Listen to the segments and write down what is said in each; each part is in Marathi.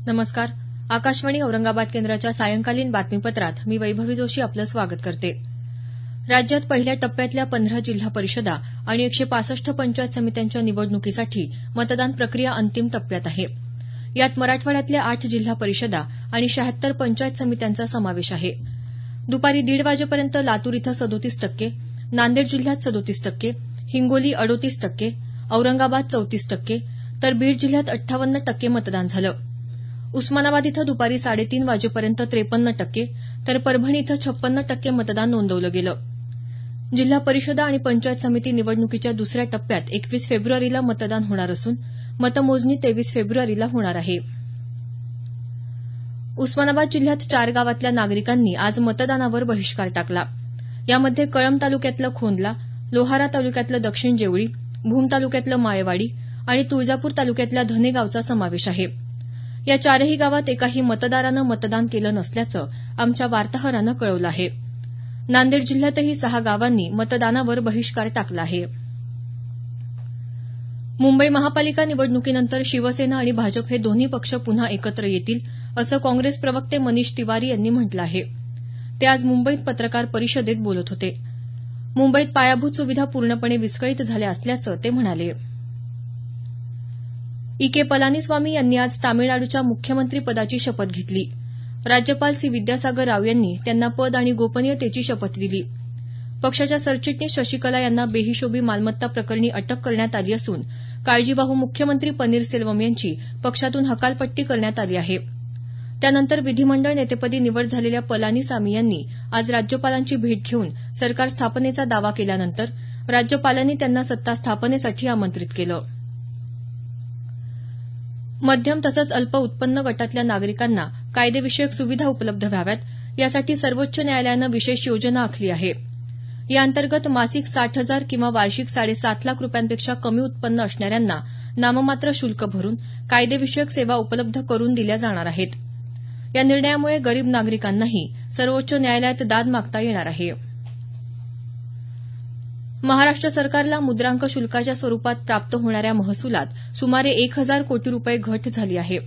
नमस्कार. आकाशवाणी औरंगाबाद केंद्राच्या सायंकालीन बातमीपत्रात मी वैभवी जोशी आपलं स्वागत करते. राज्यात पहिल्या टप्प्यातल्या 15 जिल्हा परिषदा आणि 165 पंचायत समित्यांच्या निवडणुकीसाठी मतदान प्रक्रिया अंतिम टप्प्यात आहे. यात मराठवाड्यातल्या 8 जिल्हा परिषदा आणि 76 पंचायत समित्यांचा समावेश आहे. दुपारी 1:30 वाजेपर्यंत लातूर इथं 37%, नांदेड जिल्ह्यात 37%, हिंगोली 38%, औरंगाबाद 34%, तर बीड जिल्ह्यात 58% मतदान झालं. उस्मानाबाद इथं दुपारी 3:30 वाजेपर्यंत 53%, तर परभणी इथं 56% मतदान नोंदवलं गेलं. जिल्हा परिषदा आणि पंचायत समिती निवडणुकीच्या दुसऱ्या टप्प्यात 21 फेब्रुवारीला मतदान होणार असून मतमोजणी 23 फेब्रुवारीला होणार आहे. उस्मानाबाद जिल्ह्यात 4 गावातल्या नागरिकांनी आज मतदानावर बहिष्कार टाकला. यामध्ये कळंब तालुक्यातलं खोंदला, लोहारा तालुक्यातलं दक्षिण जेवळी, भूम तालुक्यातलं माळेवाडी आणि तुळजापूर तालुक्यातल्या धने गावचा समावेश आहे. या चारही गावात एकाही मतदारानं मतदान केलं नसल्याचं आमच्या वार्ताहरानं कळवलं आहे. नांदेड जिल्ह्यातही 6 गावांनी मतदानावर बहिष्कार टाकला आहे. मुंबई महापालिका निवडणुकीनंतर शिवसेना आणि भाजप हे दोन्ही पक्ष पुन्हा एकत्र येतील असं काँग्रेस प्रवक्ते मनीष तिवारी यांनी म्हटलं आहे. ते आज मुंबईत पत्रकार परिषदेत बोलत होते. मुंबईत पायाभूत सुविधा पूर्णपणे विस्कळीत झाल्या असल्याचं ते म्हणाले. के पलानीस्वामी यांनी आज तामिळनाडूच्या मुख्यमंत्रीपदाची शपथ घेतली. राज्यपाल सी विद्यासागर राव यांनी त्यांना पद आणि गोपनीयतेची शपथ दिली. पक्षाच्या सरचिटणीस शशिकला यांना बेहिशोबी मालमत्ता प्रकरणी अटक करण्यात आली असून काळजीवाहू मुख्यमंत्री पन्नीरसेल्वम यांची पक्षातून हकालपट्टी करण्यात आली आहे. त्यानंतर विधिमंडळ नेतेपदी निवड झालेल्या पलानीसामी यांनी आज राज्यपालांची भेट घेऊन सरकार स्थापनेचा दावा केल्यानंतर राज्यपालांनी त्यांना सत्ता स्थापनेसाठी आमंत्रित केलं. मध्यम तसंच अल्प उत्पन्न गटातल्या नागरिकांना कायदेविषयक सुविधा उपलब्ध व्हाव्यात यासाठी सर्वोच्च न्यायालयानं विशेष योजना आखली आहे. याअंतर्गत मासिक 60,000 किंवा वार्षिक 7.5 लाख रुपयांपेक्षा कमी उत्पन्न असणाऱ्यांना नाममात्र शुल्क भरून कायदेविषयक सेवा उपलब्ध करून दिल्या जाणार आहेत. या निर्णयामुळे गरीब नागरिकांनाही सर्वोच्च न्यायालयात दाद मागता येणार आहे. महाराष्ट्र सरकारला मुद्रांक शुल्काच्या स्वरूपात प्राप्त होणाऱ्या महसुलात सुमारे 1,000 कोटी रुपये घट झाली आहे.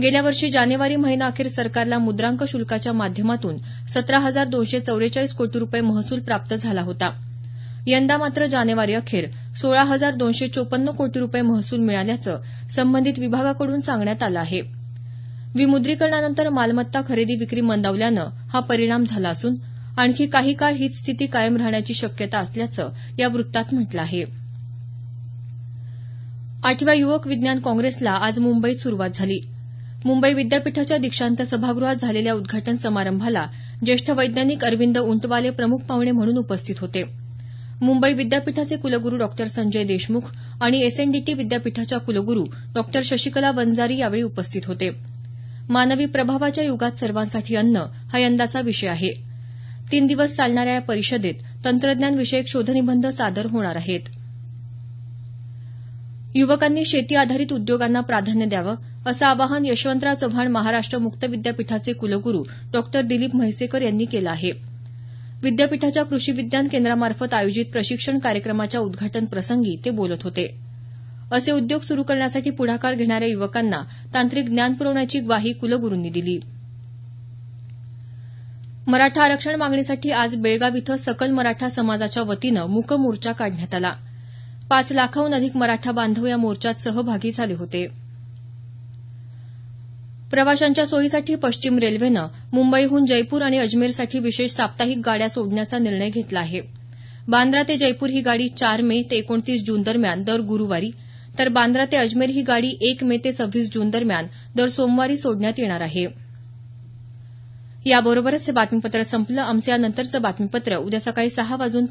गेल्या वर्षी जानेवारी महिनाअखेर सरकारला मुद्रांक शुल्काच्या माध्यमातून 17,244 कोटी रुपये महसूल प्राप्त झाला होता. यंदा मात्र जानेवारी अखेर 16,254 कोटी रुपये महसूल मिळाल्याचं संबंधित विभागाकडून सांगण्यात आलं आहे. विमुद्रीकरणानंतर मालमत्ता खरेदी विक्री मंदावल्यानं हा परिणाम झाला असून आणखी काही काळ हीच स्थिती कायम राहण्याची शक्यता असल्याचं या वृत्तात म्हटलं आहे. 8व्या युवक विज्ञान काँग्रेसला आज मुंबईत सुरुवात झाली. मुंबई विद्यापीठाच्या दीक्षांत सभागृहात झालेल्या उद्घाटन समारंभाला ज्येष्ठ वैज्ञानिक अरविंद उंटवाले प्रमुख पाहुणे म्हणून उपस्थित होते. मुंबई विद्यापीठाचे कुलगुरू डॉ संजय देशमुख आणि एसएनडीटी विद्यापीठाच्या कुलगुरू डॉ शशिकला वंजारी यावेळी उपस्थित होते. मानवी प्रभावाच्या युगात सर्वांसाठी अन्न हा यंदाचा विषय आहे. 3 दिवस चालणाऱ्या या परिषदेत तंत्रज्ञान विषयक शोधनिबंध सादर होणार आहेत. युवकांनी शेती आधारित उद्योगांना प्राधान्य द्यावं असं आवाहन यशवंतराव चव्हाण महाराष्ट्र मुक्त विद्यापीठाचे कुलगुरू डॉ दिलीप म्हैसेकर यांनी केलं आहे. विद्यापीठाच्या कृषी विज्ञान केंद्रामार्फत आयोजित प्रशिक्षण कार्यक्रमाच्या उद्घाटन प्रसंगी ते बोलत होते. असे उद्योग सुरू करण्यासाठी पुढाकार घेणाऱ्या युवकांना तांत्रिक ज्ञान पुरवण्याची ग्वाही कुलगुरूंनी दिली. मराठा आरक्षण मागणीसाठी आज बेळगाव इथं सकल मराठा समाजाच्या वतीनं मूक मोर्चा काढण्यात आला. 5 लाखाहून अधिक मराठा बांधव या मोर्चात सहभागी झाले होते. प्रवाशांच्या सोयीसाठी पश्चिम रेल्वेनं मुंबईहून जयपूर आणि अजमेरसाठी विशेष साप्ताहिक गाड्या सोडण्याचा निर्णय घेतला आहे. बांद्रा ते जयपूर ही गाडी 4 मे ते 29 जून दरम्यान दर गुरुवारी, तर बांद्रा ते अजमेर ही गाडी 1 मे ते 26 जून दरम्यान दर सोमवारी सोडण्यात येणार आहे. याबरोबरच हे बातमीपत्र संपलं. आमचं यानंतरचं बातमीपत्र उद्या सकाळी 6:50 वाजून